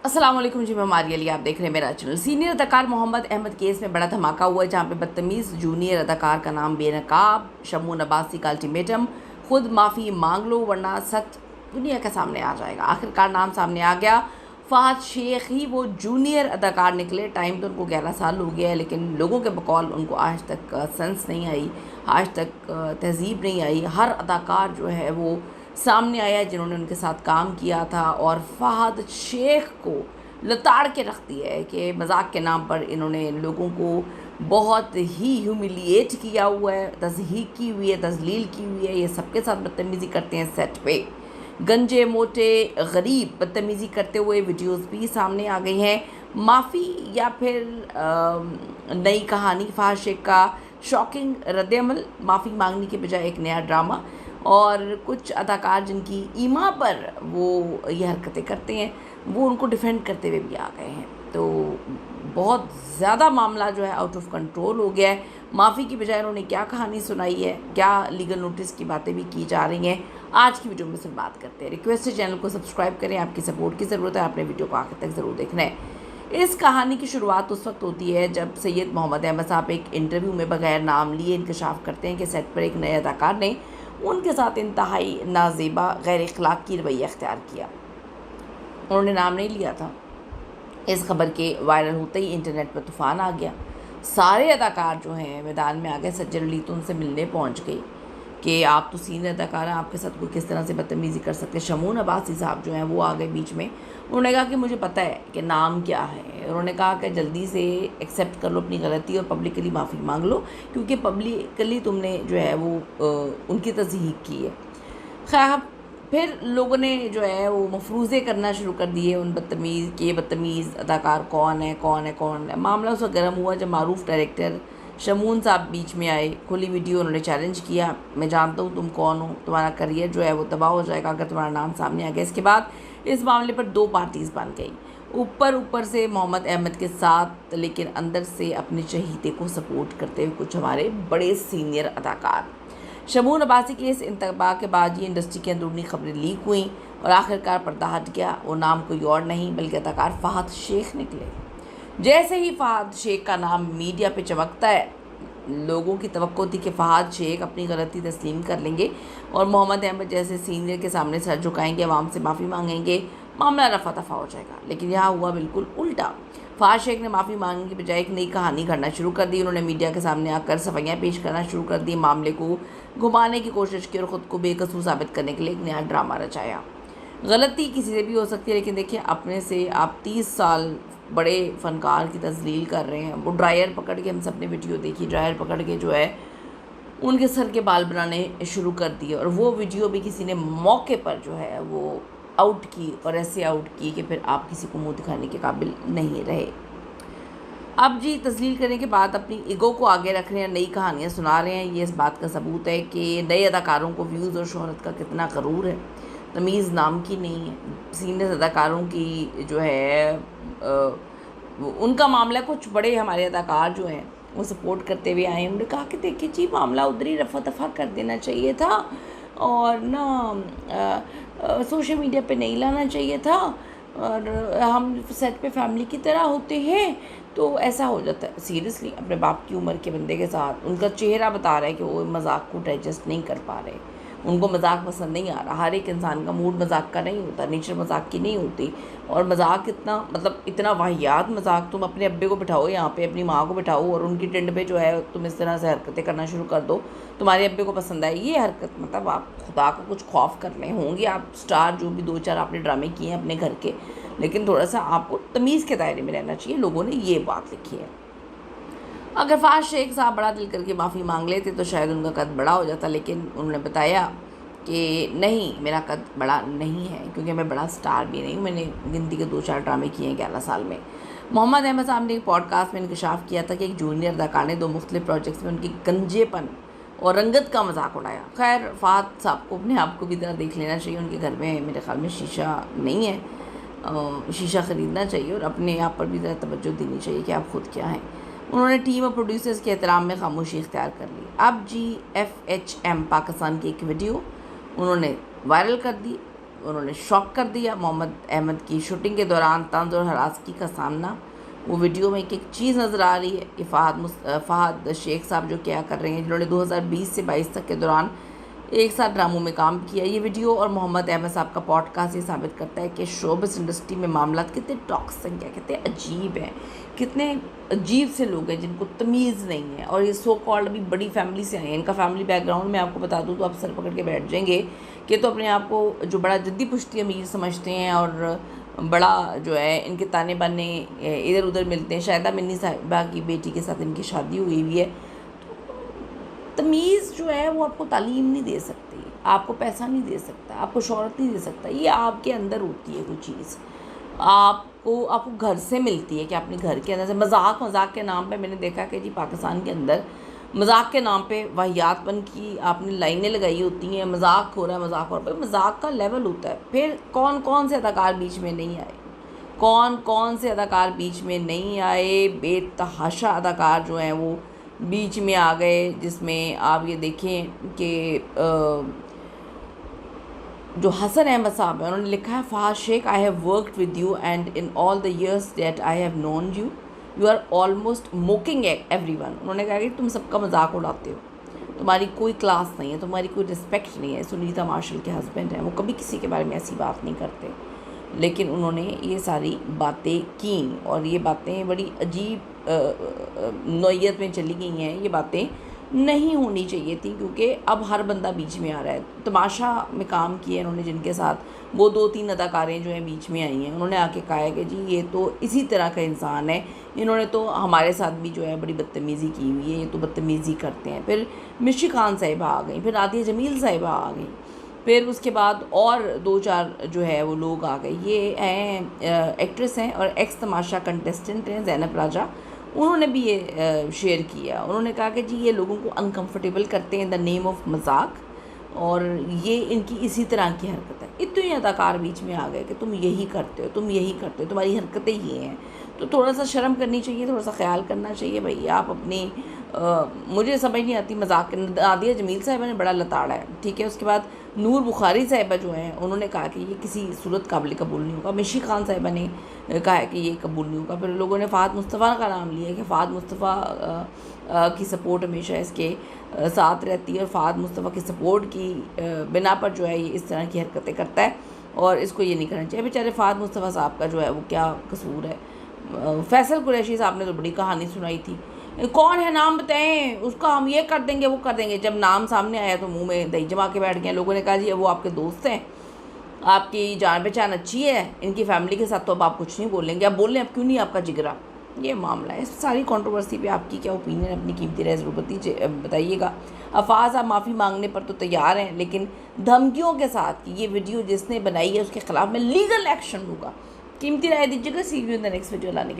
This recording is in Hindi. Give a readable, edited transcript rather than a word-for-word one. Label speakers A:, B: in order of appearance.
A: अस्सलाम वालेकुम जी, मैं मारिया अली, आप देख रहे हैं मेरा चैनल। सीनियर अदाकार मोहम्मद अहमद केस में बड़ा धमाका हुआ है, जहां पे बदतमीज़ जूनियर अदाकार का नाम बेनकाब, शमून अब्बासी का अल्टीमेटम, खुद माफ़ी मांग लो वरना सच दुनिया के सामने आ जाएगा। आखिरकार नाम सामने आ गया। फ़हद शेख ही वो जूनियर अदाकार निकले। टाइम तो उनको 11 साल हो गया है, लेकिन लोगों के बकौल उनको आज तक सेंस नहीं आई, आज तक तहज़ीब नहीं आई। हर अदाकार जो है वो सामने आया जिन्होंने उनके साथ काम किया था, और फ़हद शेख को लताड़ के रख दिया है कि मजाक के नाम पर इन्होंने लोगों को बहुत ही ह्यूमिलिएट किया हुआ है, तज़हीक की हुई है, तज़लील की हुई है। ये सबके साथ बदतमीज़ी करते हैं सेट पे। गंजे मोटे गरीब बदतमीज़ी करते हुए वीडियोस भी सामने आ गई हैं। माफ़ी या फिर नई कहानी, फ़हद शेख का शॉकिंग रद्दअमल, माफ़ी मांगने के बजाय एक नया ड्रामा, और कुछ अदाकार जिनकी ईमा पर वो ये हरकतें करते हैं वो उनको डिफेंड करते हुए भी आ गए हैं। तो बहुत ज़्यादा मामला जो है आउट ऑफ कंट्रोल हो गया है। माफ़ी की बजाय उन्होंने क्या कहानी सुनाई है, क्या लीगल नोटिस की बातें भी की जा रही हैं, आज की वीडियो में सिर्फ बात करते हैं। रिक्वेस्ट है चैनल को सब्सक्राइब करें, आपकी सपोर्ट की ज़रूरत है, आपने वीडियो को आखिर तक ज़रूर देखना है। इस कहानी की शुरुआत उस वक्त होती है जब सैयद मोहम्मद अहमद साहब एक इंटरव्यू में बगैर नाम लिए इंकशाफ करते हैं कि सेट पर एक नए अदाकार ने उनके साथ इंतहाई नाजेबा गैर अखलाकी रवैया अख्तियार किया। उन्होंने नाम नहीं लिया था। इस खबर के वायरल होते ही इंटरनेट पर तूफ़ान आ गया। सारे अदाकार जो हैं मैदान में आ गए। सज्जन अली तो उनसे मिलने पहुंच गई कि आप तो सीनियर अदाकार हैं, आपके साथ कोई किस तरह से बदतमीज़ी कर सकते हैं। शमून अब्बासी साहब जो हैं वो आ गए बीच में। उन्होंने कहा कि मुझे पता है कि नाम क्या है। उन्होंने कहा कि जल्दी से एक्सेप्ट कर लो अपनी गलती और पब्लिकली माफ़ी मांग लो, क्योंकि पब्लिकली तुमने जो है वो उनकी तज़हीक की है। खैर, फिर लोगों ने जो है वो मफरूज़े करना शुरू कर दिए उन बदतमीज़ के। बदतमीज़ अदाकार कौन है, कौन है, कौन है। मामला उस वक्त गर्म हुआ जब मारूफ डायरेक्टर शमून साहब बीच में आए। खुली वीडियो उन्होंने चैलेंज किया, मैं जानता हूँ तुम कौन हो, तुम्हारा करियर जो है वो तबाह हो जाएगा अगर तुम्हारा नाम सामने आ गया। इसके बाद इस मामले पर दो पार्टीज़ बन गई। ऊपर से मोहम्मद अहमद के साथ, लेकिन अंदर से अपने चहीते को सपोर्ट करते हुए कुछ हमारे बड़े सीनियर अदाकार। शमून अब्बासी के इस इंतबा के बाद ये इंडस्ट्री की अंदरूनी खबरें लीक हुई और आखिरकार पर्दा हट गया। वो नाम कोई और नहीं बल्कि अदाकार फ़हद शेख निकले। जैसे ही फ़हद शेख का नाम मीडिया पे चमकता है, लोगों की तवक्को थी कि फ़हद शेख अपनी गलती तस्लीम कर लेंगे और मोहम्मद अहमद जैसे सीनियर के सामने सर झुकाएंगे, आवाम से माफ़ी मांगेंगे, मामला रफा दफा हो जाएगा। लेकिन यहाँ हुआ बिल्कुल उल्टा। फ़हद शेख ने माफ़ी मांगने के बजाय एक नई कहानी घड़ना शुरू कर दी। उन्होंने मीडिया के सामने आकर सफाइयाँ पेश करना शुरू कर दी, मामले को घुमाने की कोशिश की और ख़ुद को बेकसूर साबित करने के लिए एक नया ड्रामा रचाया। गलती किसी से भी हो सकती है, लेकिन देखिए अपने से आप 30 साल बड़े फ़नकार की तज़लील कर रहे हैं। वो ड्रायर पकड़ के, हम सब ने वीडियो देखी, ड्रायर पकड़ के जो है उनके सर के बाल बनाने शुरू कर दिए, और वो वीडियो भी किसी ने मौके पर जो है वो आउट की, और ऐसे आउट की कि फिर आप किसी को मुंह दिखाने के काबिल नहीं रहे। अब जी तस्लील करने के बाद अपनी ईगो को आगे रख रहे हैं, नई कहानियाँ सुना रहे हैं। ये इस बात का सबूत है कि नए अदाकारों को व्यूज़ और शोहरत का कितना गरूर है। तमीज़ नाम की नहीं है। सीनियर अदाकारों की जो है उनका मामला, कुछ बड़े हमारे अदाकार जो हैं वो सपोर्ट करते हुए आए। उन्होंने कहा कि देखिए जी, मामला उधर ही रफा दफा कर देना चाहिए था और ना सोशल मीडिया पे नहीं लाना चाहिए था, और हम सेट पे फैमिली की तरह होते हैं तो ऐसा हो जाता है। सीरियसली अपने बाप की उम्र के बंदे के साथ, उनका चेहरा बता रहा है कि वो मजाक को डाइजेस्ट नहीं कर पा रहे, उनको मजाक पसंद नहीं आ रहा। हर एक इंसान का मूड मजाक का नहीं होता, नेचर मजाक की नहीं होती। और मजाक इतना, मतलब इतना वाहियात मजाक, तुम अपने अब्बे को बिठाओ यहाँ पे, अपनी माँ को बिठाओ और उनकी टिंड पे जो है तुम इस तरह से हरकतें करना शुरू कर दो, तुम्हारे अब्बे को पसंद आए ये हरकत। मतलब आप खुदा का कुछ खौफ कर लें। होंगे आप स्टार, जो भी 2-4 आपने ड्रामे किए हैं अपने घर के, लेकिन थोड़ा सा आपको तमीज़ के दायरे में रहना चाहिए। लोगों ने ये बात लिखी है। अगर फ़हद शेख साहब बड़ा दिल करके माफ़ी मांग लेते तो शायद उनका कद बड़ा हो जाता, लेकिन उन्होंने बताया कि नहीं, मेरा कद बड़ा नहीं है, क्योंकि मैं बड़ा स्टार भी नहीं हूँ। मैंने गिनती के 2-4 ड्रामे किए हैं 11 साल में। मोहम्मद अहमद साहब ने एक पॉडकास्ट में इंकशाफ किया था कि एक जूनियर अदाकार ने 2 मुख्तलिफ प्रोजेक्ट्स में उनकी गंजेपन और रंगत का मजाक उड़ाया। खैर, फ़हद साहब को अपने आप को भी ज़रा देख लेना चाहिए। उनके घर में मेरे ख्याल में शीशा नहीं है, शीशा ख़रीदना चाहिए और अपने आप पर भी ज़रा तवज्जो देनी चाहिए कि आप ख़ुद क्या हैं। उन्होंने टीम और प्रोड्यूसर्स के एहतराम में खामोशी इख्तियार कर ली। अब जी FHM पाकिस्तान की एक वीडियो उन्होंने वायरल कर दी। उन्होंने शॉक कर दिया। मोहम्मद अहमद की शूटिंग के दौरान तंज और हरासगी का सामना, वो वीडियो में एक चीज़ नज़र आ रही है कि फ़हाद शेख साहब जो क्या कर रहे हैं, जिन्होंने 2020 से 22 तक के दौरान एक साथ ड्रामों में काम किया। ये वीडियो और मोहम्मद अहमद साहब का पॉडकास्ट ये साबित करता है कि शोबिस इंडस्ट्री में मामला कितने टॉक्सिक हैं, कितने अजीब हैं, कितने अजीब से लोग हैं जिनको तमीज़ नहीं है। और ये सो कॉल्ड अभी बड़ी फैमिली से आए हैं। इनका फैमिली बैकग्राउंड मैं आपको बता दूँ तो आप सर पकड़ के बैठ जाएंगे कि तो अपने आप को जो बड़ा जद्दी पुश्ती अमीर समझते हैं और बड़ा जो है इनके ताने बाने इधर उधर मिलते हैं। शायदा मिन्नी साहिबा की बेटी के साथ इनकी शादी हुई हुई है। तमीज़ जो है वो आपको तालीम नहीं दे सकती, आपको पैसा नहीं दे सकता, आपको शोहरत नहीं दे सकता। ये आपके अंदर होती है कोई चीज़, आपको घर से मिलती है कि अपने घर के अंदर से। मजाक के नाम पे मैंने देखा कि जी पाकिस्तान के अंदर मजाक के नाम पे वाहियातपन की आपने लाइनें लगाई होती हैं, मजाक हो रहा है, मजाक हो रहा है। मजाक का लेवल होता है। फिर कौन कौन से अदाकार बीच में नहीं आए, कौन कौन से अदाकार बीच में नहीं आए, बेतहाशा अदाकार जो हैं वो बीच में आ गए। जिसमें आप ये देखें कि जो हसन अहमद साहब हैं उन्होंने लिखा है, Fahad Sheikh, I have worked with you and in all the years that I have known you you are almost mocking everyone. उन्होंने कहा कि तुम सबका मजाक उड़ाते हो, तुम्हारी कोई क्लास नहीं है, तुम्हारी कोई रिस्पेक्ट नहीं है। सुनीता मार्शल के हस्बैंड हैं, वो कभी किसी के बारे में ऐसी बात नहीं करते, लेकिन उन्होंने ये सारी बातें की और ये बातें बड़ी अजीब नौइयत में चली गई हैं। ये बातें नहीं होनी चाहिए थी क्योंकि अब हर बंदा बीच में आ रहा है। तमाशा में काम किया इन्होंने जिनके साथ, वो 2-3 अदाकारें जो हैं बीच में आई हैं, उन्होंने आके कहा है कि जी ये तो इसी तरह का इंसान है, इन्होंने तो हमारे साथ भी जो है बड़ी बदतमीज़ी की हुई है, ये तो बदतमीज़ी करते हैं। फिर मिशी खान साहिबा आ गई, फिर नादिया जमील साहिबा आ गई, फिर उसके बाद और 2-4 जो है वो लोग आ गए। ये हैं एक्ट्रेस हैं और एक्स तमाशा कंटेस्टेंट हैं ज़ैनब राजा। उन्होंने भी ये शेयर किया। उन्होंने कहा कि जी ये लोगों को अनकंफर्टेबल करते हैं इन द नेम ऑफ मजाक, और ये इनकी इसी तरह की हरकत है। इतने अदाकार बीच में आ गए कि तुम यही करते हो, तुम यही करते हो, तुम्हारी हरकतें ये हैं। तो थोड़ा सा शर्म करनी चाहिए, थोड़ा सा ख्याल करना चाहिए भाई। आप अपनी मुझे समझ नहीं आती मजाक। नादिया जमील साहिबा ने बड़ा लताड़ा है, ठीक है। उसके बाद नूर बुखारी साहिबा जो हैं उन्होंने कहा कि ये किसी सूरत काबिल कबूल नहीं होगा। मिशी खान साहिबा ने कहा है कि ये कबूल नहीं होगा। फिर लोगों ने फ़हाद मुस्तफ़ा का नाम लिया कि फ़हाद मुस्तफ़ा की सपोर्ट हमेशा इसके साथ रहती है और फ़हाद मुस्तफ़ा की सपोर्ट की बिना पर जो है ये इस तरह की हरकतें करता है और इसको ये नहीं करना चाहिए। बेचारे फ़हाद मुस्तफ़ा साहब का जो है वो क्या कसूर है। फैसल कुरैशी साहब ने तो बड़ी कहानी सुनाई थी, कौन है नाम बताएं, उसका हम ये कर देंगे वो कर देंगे। जब नाम सामने आया तो मुंह में दही जमा के बैठ गए। लोगों ने कहा जी वो आपके दोस्त हैं, आपकी जान पहचान अच्छी है, इनकी फैमिली के साथ तो अब आप कुछ नहीं बोलेंगे, अब बोल लें, अब क्यों नहीं आपका जिगरा। ये मामला है। इस सारी कंट्रोवर्सी पे आपकी क्या ओपिनियन, अपनी कीमती राय ज़रूर बताइएगा। अफाज आप माफ़ी मांगने पर तो तैयार हैं, लेकिन धमकियों के साथ कि ये वीडियो जिसने बनाई है उसके ख़िलाफ़ मैं लीगल एक्शन लूँगा। कीमती राय दीजिएगा। See you in the next video लाने के